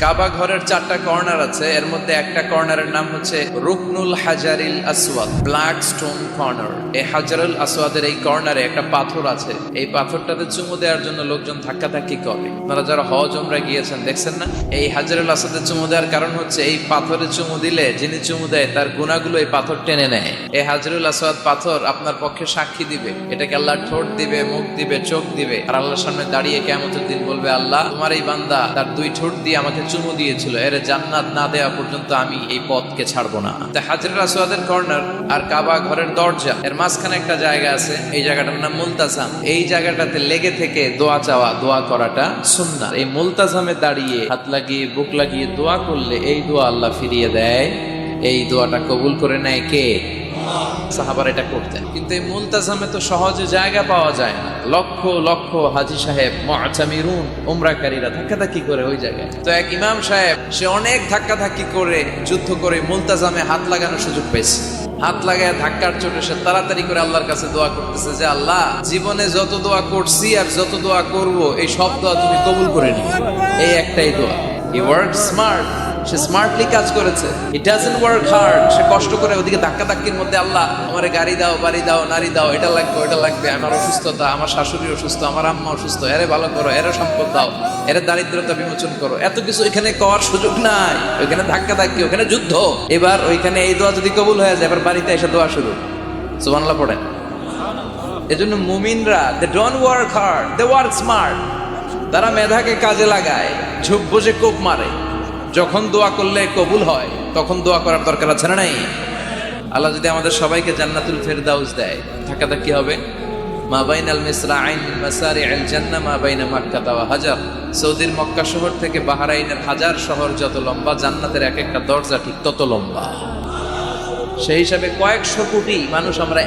কাবা ঘরের 4টা কর্নার আছে, এর মধ্যে একটা কর্নারের নাম হচ্ছে রুকনুল হাজারিল আসওয়াদ, ব্ল্যাক স্টোন কর্নার। এই হাজারুল আসওয়াদের এই কর্নারে একটা পাথর আছে, এই পাথরটাতে চুমু দেওয়ার জন্য লোকজন ধাক্কাধাক্কি করে। আপনারা যারা হজ উমরা গিয়েছেন দেখছেন না, এই হাজারুল আসওয়াদে চুমু দেওয়ার কারণ হচ্ছে এই পাথরে চুমু দিলে যিনি চুমু দেয় তার গুনাহগুলো এই পাথর টেনে নেয়। এই হাজারুল আসওয়াদ পাথর আপনার পক্ষে সাক্ষী দিবে, এটাকে আল্লাহ ঠোঁট দিবে, মুখ দিবে, চোখ দিবে, আর আল্লাহর সামনে দাঁড়িয়ে কিয়ামতের দিন বলবে, আল্লাহ তোমার এই বান্দা তার 2 ঠোঁট দিয়ে আমাকে চুমু দিয়েছিল, এর জান্নাত না দেওয়া পর্যন্ত আমি এই পথকে ছাড়বো না। হাজরুল আসওয়াদের কর্নার আর কাবা ঘরের দরজা এর মাঝখানে একটা জায়গা আছে, এই জায়গাটার নাম মুলতাজাম। এই জায়গাটাতে লেগে থেকে দোয়া চাওয়া, দোয়া করাটা সুন্নাহ। এই মুলতাজামে দাঁড়িয়ে হাত লাগিয়ে বুক লাগিয়ে দোয়া করলে এই দোয়া আল্লাহ ফিরিয়ে দেয়। এই দোয়াটা কবুল করে নেয় কে? সাহাবারা এটা করতেন। কিন্তু এই মুলতাজামে তো সহজে জায়গা পাওয়া যায় না, লক্ষ লক্ষ হাজী সাহেব মুআতামিরুন উমরাকারীরা ধাক্কাধাক্কি করে ওই জায়গায়। তো এক ইমাম সাহেব সে অনেক ধাক্কাধাক্কি করে যুদ্ধ করে মুলতাজামে হাত লাগানোর সুযোগ পেয়েছে। হাত লাগায় ধাক্কার চোটে সে তাড়াতাড়ি করে আল্লাহর কাছে দোয়া করতেছে যে, আল্লাহ জীবনে যত দোয়া করছি আর যত দোয়া করব এই সব দোয়া তুমি কবুল করে নিও। এই একটাই দোয়া। He work smart, say smartly কাজ করেছে। ইট ডাজন্ট ওয়ার্ক হার্ড, সে কষ্ট করে ওদিকে ধাক্কাধাক্কির মধ্যে, আল্লাহ আমারে গাড়ি দাও, বাড়ি দাও, নারী দাও, এটা লাগবে ওটা লাগবে, আমার অসুস্থতা, আমার শাশুড়ি অসুস্থ, আমার আম্মা অসুস্থ, এরে ভালো করো, এরে সম্পদ দাও, এরে দারিদ্রতা বিমোচন করো, এত কিছু এখানে করার সুযোগ নাই। ওইখানে ধাক্কাধাক্কি, ওখানে যুদ্ধ। এবার ওইখানে এই দোয়া যদি কবুল হয়ে যায়, এবার বাড়িতে এসে দোয়া শুরু। সুবহানাল্লাহ পড়েন। এজন্য মুমিনরা they don't work hard, they work smart. তারা মেধাকে কাজে লাগায়, ঝুপ বসে কোপ মারে। যখন দোয়া করলে কবুল হয় তখন দোয়া করার দরকার আছে না নাই? আল্লাহ যদি আমাদের সবাইকে জান্নাতুল ফেরদাউস দেয়, ধাক্কাটা কি হবে? মা বাইনাল মিসরাআইন মিন মাসারি'আল জান্নাহ মা বাইনা মাক্কা ওয়া হাজার। সৌদির মক্কা শহর থেকে বাহরাইনের হাজার শহর যত লম্বা, জান্নাতের এক একটা দরজা ঠিক তত লম্বা। সেই হিসাবে কয়েকশো কোটি মানুষ আমরা